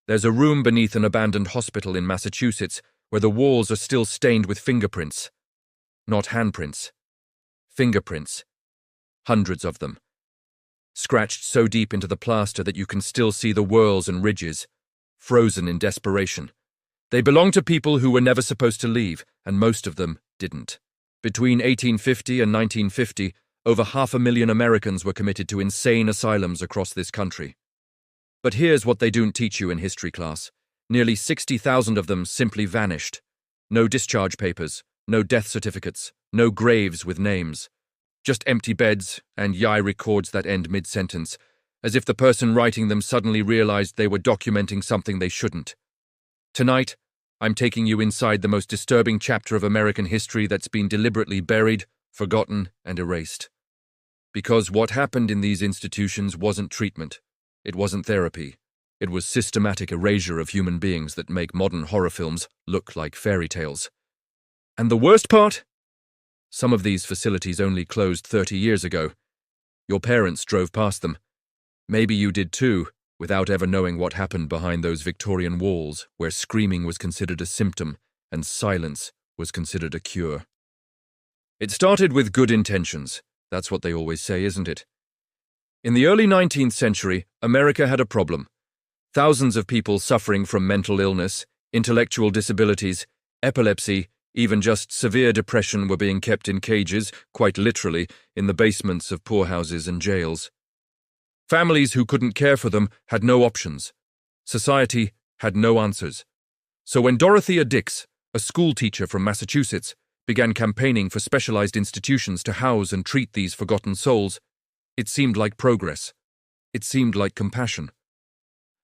There's a room beneath an abandoned hospital in Massachusetts where the walls are still stained with fingerprints. Not handprints. Fingerprints. Hundreds of them. Scratched so deep into the plaster that you can still see the whorls and ridges, frozen in desperation. They belong to people who were never supposed to leave, and most of them didn't. Between 1850 and 1950, over 500,000 Americans were committed to insane asylums across this country. But here's what they don't teach you in history class. Nearly 60,000 of them simply vanished. No discharge papers, no death certificates, no graves with names. Just empty beds and YI records that end mid-sentence, as if the person writing them suddenly realized they were documenting something they shouldn't. Tonight, I'm taking you inside the most disturbing chapter of American history that's been deliberately buried, forgotten, and erased. Because what happened in these institutions wasn't treatment. It wasn't therapy. It was systematic erasure of human beings that make modern horror films look like fairy tales. And the worst part? Some of these facilities only closed 30 years ago. Your parents drove past them. Maybe you did too, without ever knowing what happened behind those Victorian walls where screaming was considered a symptom and silence was considered a cure. It started with good intentions. That's what they always say, isn't it? In the early 19th century, America had a problem. Thousands of people suffering from mental illness, intellectual disabilities, epilepsy, even just severe depression were being kept in cages, quite literally, in the basements of poorhouses and jails. Families who couldn't care for them had no options. Society had no answers. So when Dorothea Dix, a school teacher from Massachusetts, began campaigning for specialized institutions to house and treat these forgotten souls, it seemed like progress. It seemed like compassion.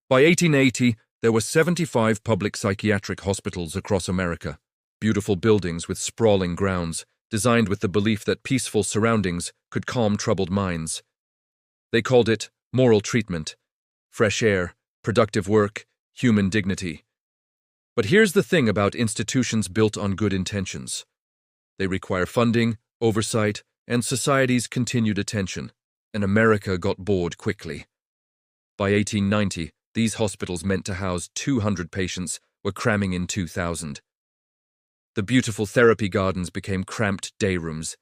By 1880, there were 75 public psychiatric hospitals across America, beautiful buildings with sprawling grounds, designed with the belief that peaceful surroundings could calm troubled minds. They called it moral treatment, fresh air, productive work, human dignity. But here's the thing about institutions built on good intentions. They require funding, oversight, and society's continued attention, and America got bored quickly. By 1890, these hospitals meant to house 200 patients were cramming in 2,000. The beautiful therapy gardens became cramped day rooms.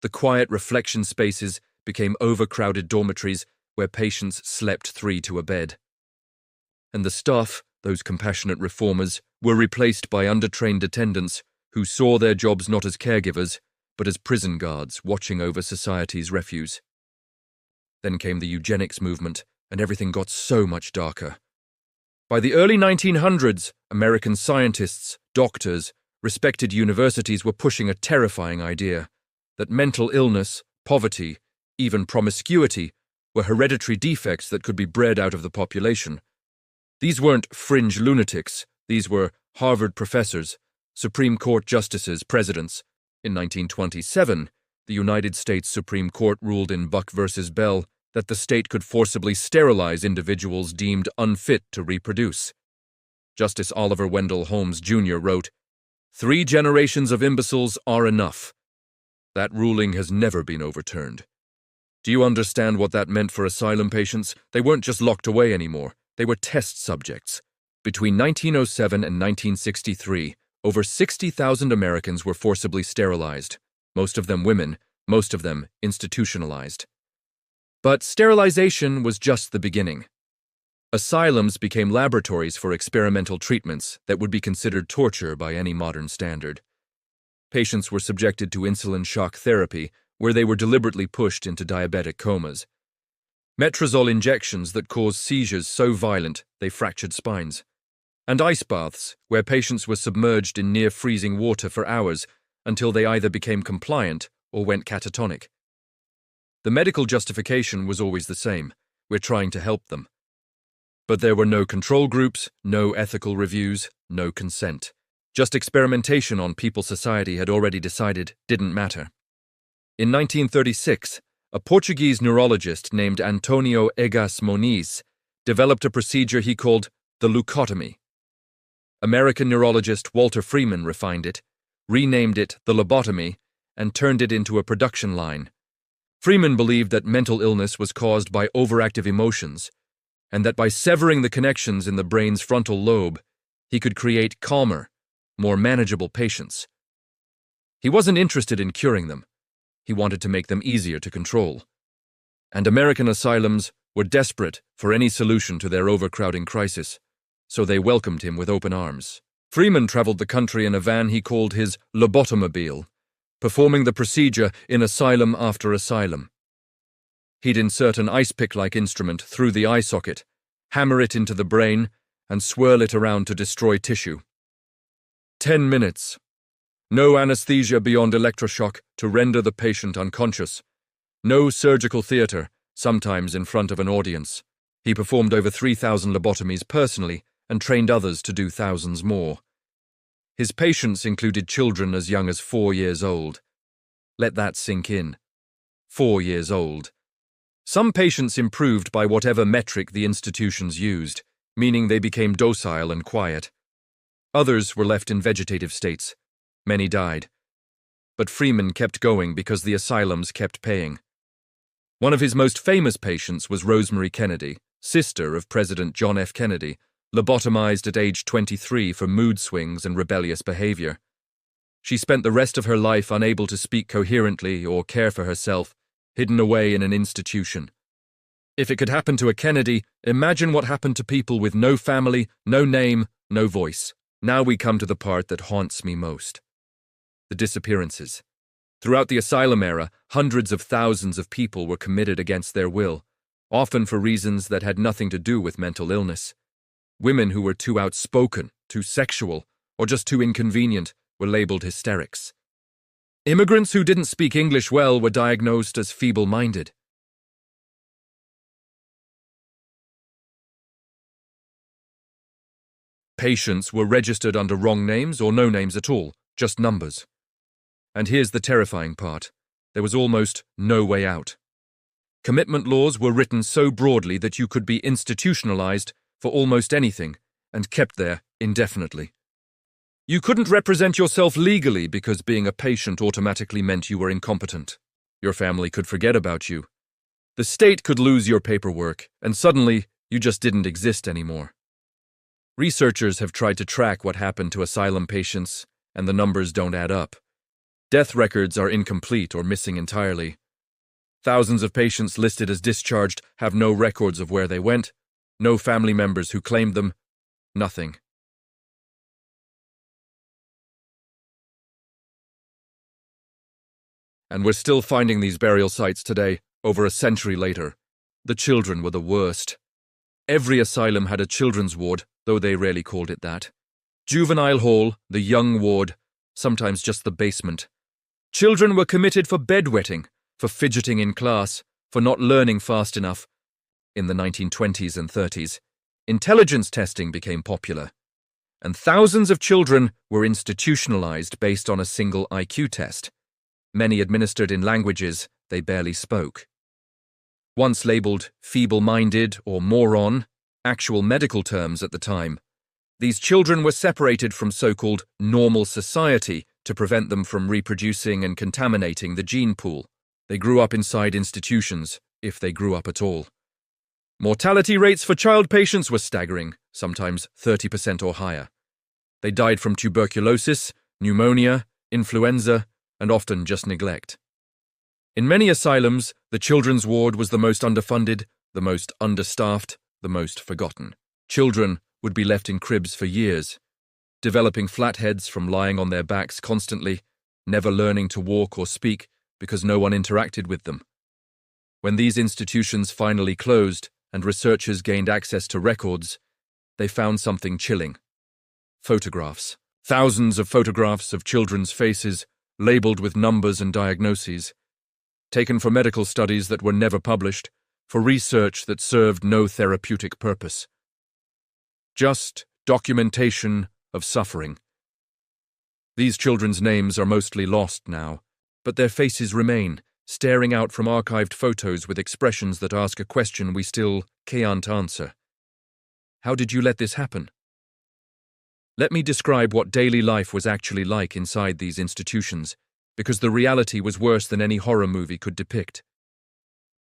The quiet reflection spaces became overcrowded dormitories where patients slept 3 to a bed. And the staff, those compassionate reformers, were replaced by undertrained attendants who saw their jobs not as caregivers, but as prison guards watching over society's refuse. Then came the eugenics movement, and everything got so much darker. By the early 1900s, American scientists, doctors, respected universities were pushing a terrifying idea that mental illness, poverty, even promiscuity were hereditary defects that could be bred out of the population. These weren't fringe lunatics, these were Harvard professors, Supreme Court justices, presidents. In 1927, the United States Supreme Court ruled in Buck v. Bell that the state could forcibly sterilize individuals deemed unfit to reproduce. Justice Oliver Wendell Holmes Jr. wrote, "3 generations of imbeciles are enough." That ruling has never been overturned. Do you understand what that meant for asylum patients? They weren't just locked away anymore. They were test subjects. Between 1907 and 1963, over 60,000 Americans were forcibly sterilized, most of them women, most of them institutionalized. But sterilization was just the beginning. Asylums became laboratories for experimental treatments that would be considered torture by any modern standard. Patients were subjected to insulin shock therapy, where they were deliberately pushed into diabetic comas. Metrazole injections that caused seizures so violent they fractured spines. And ice baths, where patients were submerged in near-freezing water for hours until they either became compliant or went catatonic. The medical justification was always the same: we're trying to help them. But there were no control groups, no ethical reviews, no consent. Just experimentation on people society had already decided didn't matter. In 1936, a Portuguese neurologist named Antonio Egas Moniz developed a procedure he called the leucotomy. American neurologist Walter Freeman refined it, renamed it the lobotomy, and turned it into a production line. Freeman believed that mental illness was caused by overactive emotions, and that by severing the connections in the brain's frontal lobe, he could create calmer, more manageable patients. He wasn't interested in curing them. He wanted to make them easier to control. And American asylums were desperate for any solution to their overcrowding crisis, so they welcomed him with open arms. Freeman traveled the country in a van he called his Lobotomobile, performing the procedure in asylum after asylum. He'd insert an ice pick-like instrument through the eye socket, hammer it into the brain, and swirl it around to destroy tissue. 10 minutes. No anesthesia beyond electroshock to render the patient unconscious. No surgical theater, sometimes in front of an audience. He performed over 3,000 lobotomies personally and trained others to do thousands more. His patients included children as young as 4 years old. Let that sink in. 4 years old. Some patients improved by whatever metric the institutions used, meaning they became docile and quiet. Others were left in vegetative states. Many died. But Freeman kept going because the asylums kept paying. One of his most famous patients was Rosemary Kennedy, sister of President John F. Kennedy, lobotomized at age 23 for mood swings and rebellious behavior. She spent the rest of her life unable to speak coherently or care for herself, hidden away in an institution. If it could happen to a Kennedy, imagine what happened to people with no family, no name, no voice. Now we come to the part that haunts me most. The disappearances. Throughout the asylum era, hundreds of thousands of people were committed against their will, often for reasons that had nothing to do with mental illness. Women who were too outspoken, too sexual, or just too inconvenient were labeled hysterics. Immigrants who didn't speak English well were diagnosed as feeble-minded. Patients were registered under wrong names or no names at all, just numbers. And here's the terrifying part. There was almost no way out. Commitment laws were written so broadly that you could be institutionalized for almost anything and kept there indefinitely. You couldn't represent yourself legally because being a patient automatically meant you were incompetent. Your family could forget about you. The state could lose your paperwork, and suddenly you just didn't exist anymore. Researchers have tried to track what happened to asylum patients, and the numbers don't add up. Death records are incomplete or missing entirely. Thousands of patients listed as discharged have no records of where they went, no family members who claimed them, nothing. And we're still finding these burial sites today, over a century later. The children were the worst. Every asylum had a children's ward, though they rarely called it that. Juvenile hall, the young ward, sometimes just the basement. Children were committed for bedwetting, for fidgeting in class, for not learning fast enough. In the 1920s and 30s, intelligence testing became popular, and thousands of children were institutionalized based on a single IQ test. Many administered in languages they barely spoke. Once labeled feeble-minded or moron, actual medical terms at the time, these children were separated from so-called normal society to prevent them from reproducing and contaminating the gene pool. They grew up inside institutions, if they grew up at all. Mortality rates for child patients were staggering, sometimes 30% or higher. They died from tuberculosis, pneumonia, influenza, and often just neglect. In many asylums, the children's ward was the most underfunded, the most understaffed, the most forgotten. Children would be left in cribs for years, developing flatheads from lying on their backs constantly, never learning to walk or speak because no one interacted with them. When these institutions finally closed and researchers gained access to records, they found something chilling. Photographs. Thousands of photographs of children's faces, labeled with numbers and diagnoses, taken for medical studies that were never published, for research that served no therapeutic purpose. Just documentation of suffering. These children's names are mostly lost now, but their faces remain, staring out from archived photos with expressions that ask a question we still can't answer. How did you let this happen? Let me describe what daily life was actually like inside these institutions, because the reality was worse than any horror movie could depict.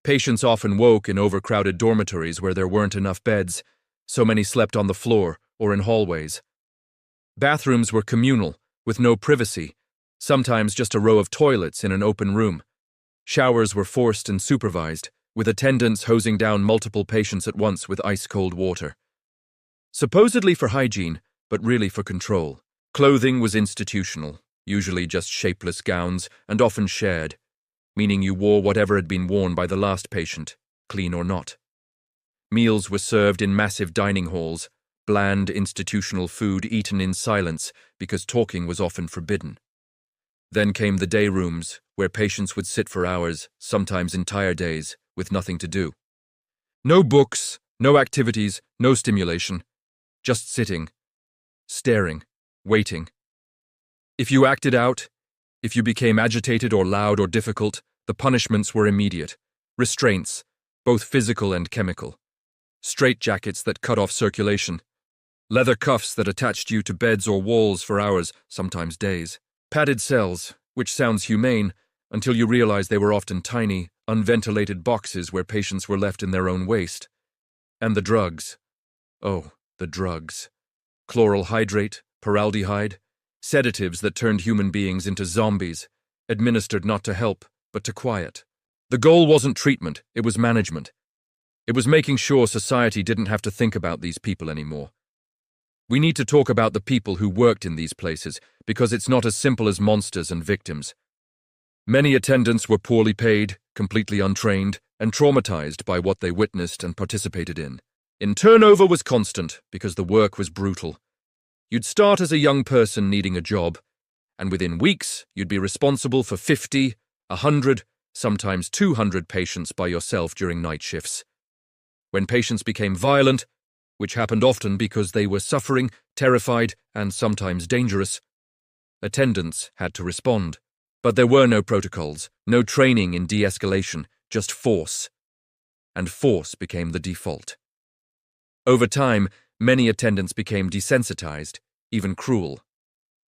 Patients often woke in overcrowded dormitories where there weren't enough beds, so many slept on the floor or in hallways. Bathrooms were communal, with no privacy, sometimes just a row of toilets in an open room. Showers were forced and supervised, with attendants hosing down multiple patients at once with ice-cold water. Supposedly for hygiene, but really for control. Clothing was institutional, usually just shapeless gowns, and often shared, meaning you wore whatever had been worn by the last patient, clean or not. Meals were served in massive dining halls, bland institutional food eaten in silence because talking was often forbidden. Then came the day rooms, where patients would sit for hours, sometimes entire days, with nothing to do. No books, no activities, no stimulation, just sitting, staring, waiting. If you acted out, if you became agitated or loud or difficult, the punishments were immediate. Restraints, both physical and chemical. Straitjackets that cut off circulation. Leather cuffs that attached you to beds or walls for hours, sometimes days. Padded cells, which sounds humane, until you realize they were often tiny, unventilated boxes where patients were left in their own waste. And the drugs. Oh, the drugs. Chloral hydrate, paraldehyde, sedatives that turned human beings into zombies, administered not to help, but to quiet. The goal wasn't treatment, it was management. It was making sure society didn't have to think about these people anymore. We need to talk about the people who worked in these places, because it's not as simple as monsters and victims. Many attendants were poorly paid, completely untrained, and traumatized by what they witnessed and participated in. Turnover was constant, because the work was brutal. You'd start as a young person needing a job, and within weeks, you'd be responsible for 50, 100, sometimes 200 patients by yourself during night shifts. When patients became violent, which happened often because they were suffering, terrified, and sometimes dangerous, attendants had to respond. But there were no protocols, no training in de-escalation, just force. And force became the default. Over time, many attendants became desensitized, even cruel.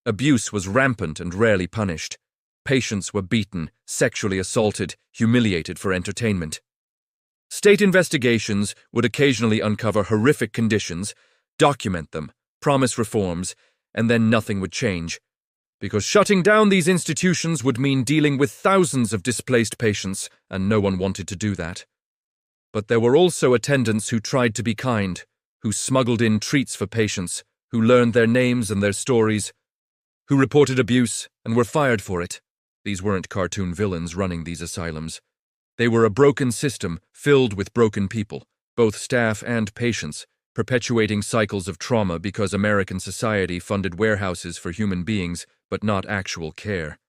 Abuse was rampant and rarely punished. Patients were beaten, sexually assaulted, humiliated for entertainment. State investigations would occasionally uncover horrific conditions, document them, promise reforms, and then nothing would change. Because shutting down these institutions would mean dealing with thousands of displaced patients, and no one wanted to do that. But there were also attendants who tried to be kind, who smuggled in treats for patients, who learned their names and their stories, who reported abuse and were fired for it. These weren't cartoon villains running these asylums. They were a broken system filled with broken people, both staff and patients, perpetuating cycles of trauma because American society funded warehouses for human beings, but not actual care.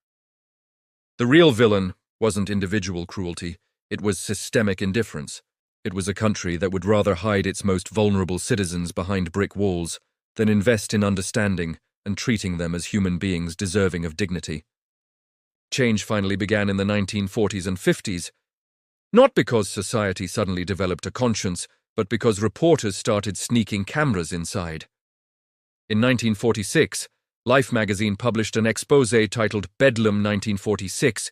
The real villain wasn't individual cruelty, it was systemic indifference. It was a country that would rather hide its most vulnerable citizens behind brick walls than invest in understanding and treating them as human beings deserving of dignity. Change finally began in the 1940s and 50s, not because society suddenly developed a conscience, but because reporters started sneaking cameras inside. In 1946, Life magazine published an exposé titled Bedlam 1946,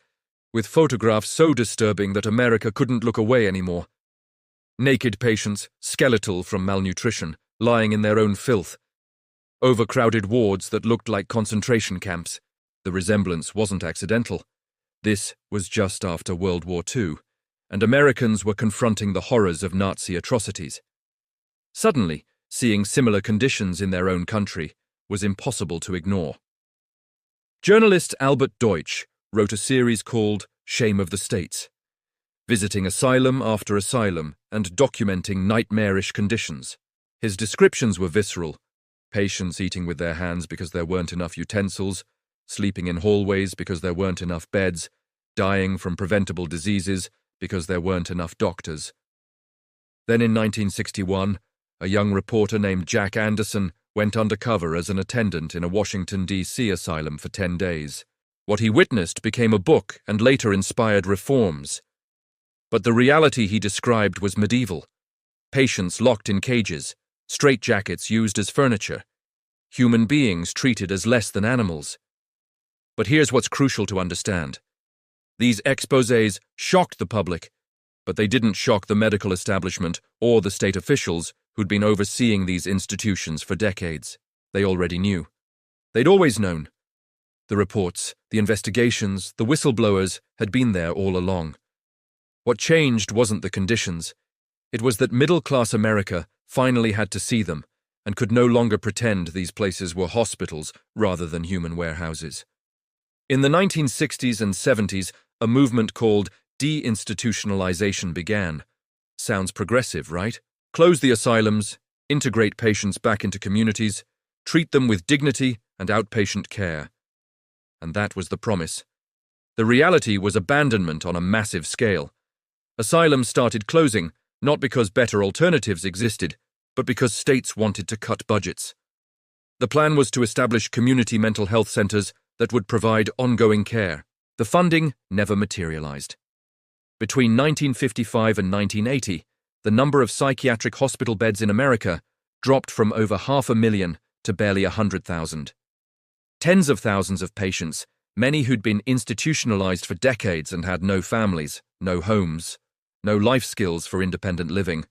with photographs so disturbing that America couldn't look away anymore. Naked patients, skeletal from malnutrition, lying in their own filth. Overcrowded wards that looked like concentration camps. The resemblance wasn't accidental. This was just after World War II, and Americans were confronting the horrors of Nazi atrocities. Suddenly, seeing similar conditions in their own country was impossible to ignore. Journalist Albert Deutsch wrote a series called Shame of the States, visiting asylum after asylum and documenting nightmarish conditions. His descriptions were visceral: patients eating with their hands because there weren't enough utensils, sleeping in hallways because there weren't enough beds, dying from preventable diseases because there weren't enough doctors. Then in 1961, a young reporter named Jack Anderson went undercover as an attendant in a Washington, D.C. asylum for 10 days. What he witnessed became a book and later inspired reforms. But the reality he described was medieval. Patients locked in cages, straitjackets used as furniture, human beings treated as less than animals. But here's what's crucial to understand. These exposés shocked the public But they didn't shock the medical establishment or the state officials who'd been overseeing these institutions for decades. They already knew. They'd always known. The reports, the investigations, the whistleblowers had been there all along. What changed wasn't the conditions. It was that middle-class America finally had to see them and could no longer pretend these places were hospitals rather than human warehouses. In the 1960s and 70s, a movement called deinstitutionalization began. Sounds progressive, right? Close the asylums, integrate patients back into communities, treat them with dignity and outpatient care. And that was the promise. The reality was abandonment on a massive scale. Asylums started closing, not because better alternatives existed, but because states wanted to cut budgets. The plan was to establish community mental health centers that would provide ongoing care. The funding never materialized. Between 1955 and 1980, the number of psychiatric hospital beds in America dropped from over 500,000 to barely 100,000. Tens of thousands of patients, many who'd been institutionalized for decades and had no families, no homes, no life skills for independent living,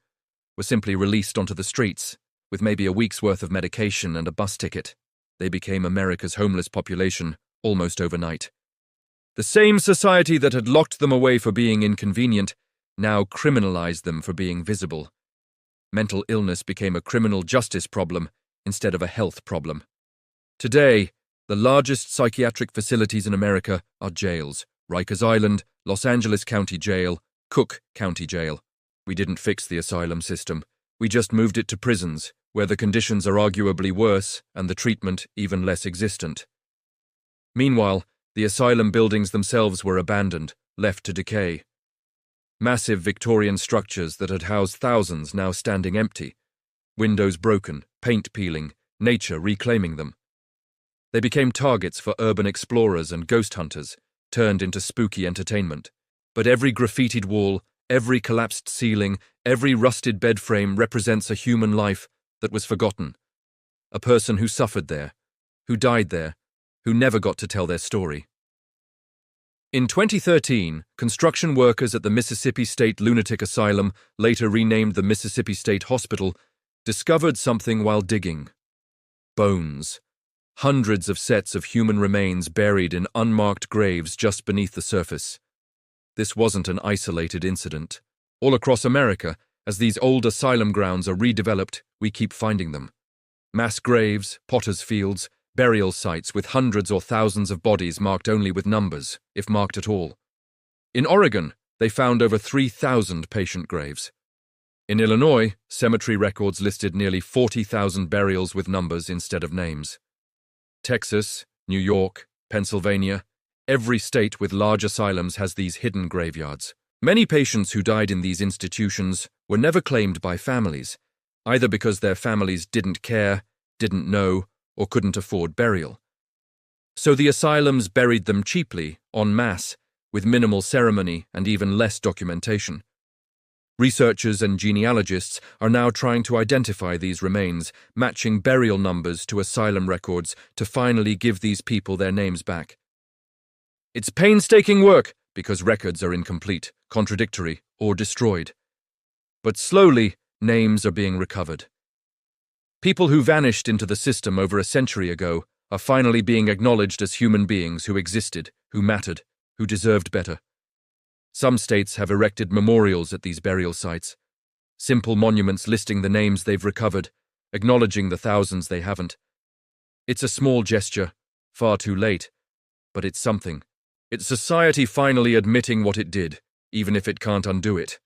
were simply released onto the streets, with maybe a week's worth of medication and a bus ticket. They became America's homeless population almost overnight. The same society that had locked them away for being inconvenient now criminalized them for being visible. Mental illness became a criminal justice problem instead of a health problem. Today, the largest psychiatric facilities in America are jails: Rikers Island, Los Angeles County Jail, Cook County Jail. We didn't fix the asylum system. We just moved it to prisons, where the conditions are arguably worse and the treatment even less existent. Meanwhile, the asylum buildings themselves were abandoned, left to decay. Massive Victorian structures that had housed thousands now standing empty. Windows broken, paint peeling, nature reclaiming them. They became targets for urban explorers and ghost hunters, turned into spooky entertainment. But every graffitied wall, every collapsed ceiling, every rusted bed frame represents a human life that was forgotten. A person who suffered there, who died there, who never got to tell their story. In 2013, construction workers at the Mississippi State Lunatic Asylum, later renamed the Mississippi State Hospital, discovered something while digging. Bones. Hundreds of sets of human remains buried in unmarked graves just beneath the surface. This wasn't an isolated incident. All across America, as these old asylum grounds are redeveloped, we keep finding them. Mass graves, potters' fields, burial sites with hundreds or thousands of bodies marked only with numbers, if marked at all. In Oregon, they found over 3,000 patient graves. In Illinois, cemetery records listed nearly 40,000 burials with numbers instead of names. Texas, New York, Pennsylvania, every state with large asylums has these hidden graveyards. Many patients who died in these institutions were never claimed by families, either because their families didn't care, didn't know, or couldn't afford burial. So the asylums buried them cheaply, en masse, with minimal ceremony and even less documentation. Researchers and genealogists are now trying to identify these remains, matching burial numbers to asylum records to finally give these people their names back. It's painstaking work because records are incomplete, contradictory, or destroyed. But slowly, names are being recovered. People who vanished into the system over a century ago are finally being acknowledged as human beings who existed, who mattered, who deserved better. Some states have erected memorials at these burial sites, simple monuments listing the names they've recovered, acknowledging the thousands they haven't. It's a small gesture, far too late, but it's something. It's society finally admitting what it did, even if it can't undo it.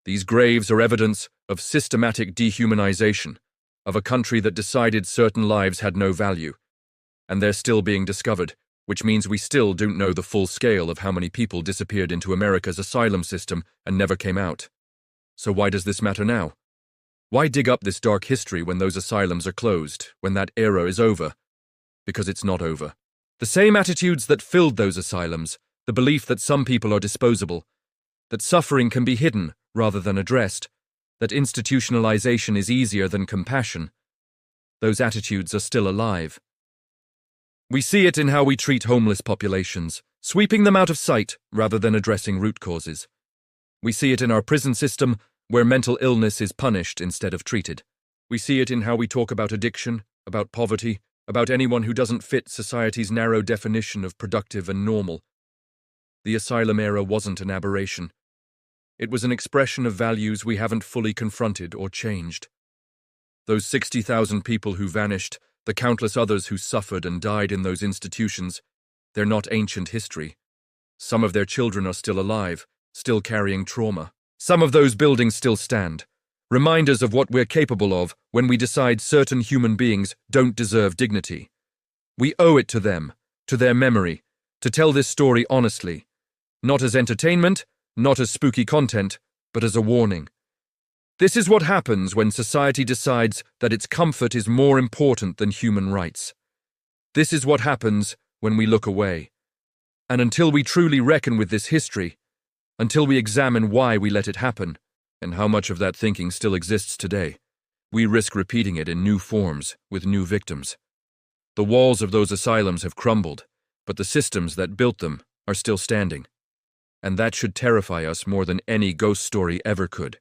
These graves are evidence of systematic dehumanization, of a country that decided certain lives had no value. And they're still being discovered, which means we still don't know the full scale of how many people disappeared into America's asylum system and never came out. So why does this matter now? Why dig up this dark history when those asylums are closed, when that era is over? Because it's not over. The same attitudes that filled those asylums, the belief that some people are disposable, that suffering can be hidden rather than addressed, that institutionalization is easier than compassion, those attitudes are still alive. We see it in how we treat homeless populations, sweeping them out of sight rather than addressing root causes. We see it in our prison system, where mental illness is punished instead of treated. We see it in how we talk about addiction, about poverty, about anyone who doesn't fit society's narrow definition of productive and normal. The asylum era wasn't an aberration. It was an expression of values we haven't fully confronted or changed. Those 60,000 people who vanished, the countless others who suffered and died in those institutions, they're not ancient history. Some of their children are still alive, still carrying trauma. Some of those buildings still stand, reminders of what we're capable of when we decide certain human beings don't deserve dignity. We owe it to them, to their memory, to tell this story honestly, not as entertainment, not as spooky content, but as a warning. This is what happens when society decides that its comfort is more important than human rights. This is what happens when we look away. And until we truly reckon with this history, until we examine why we let it happen, and how much of that thinking still exists today, we risk repeating it in new forms with new victims. The walls of those asylums have crumbled, but the systems that built them are still standing. And that should terrify us more than any ghost story ever could.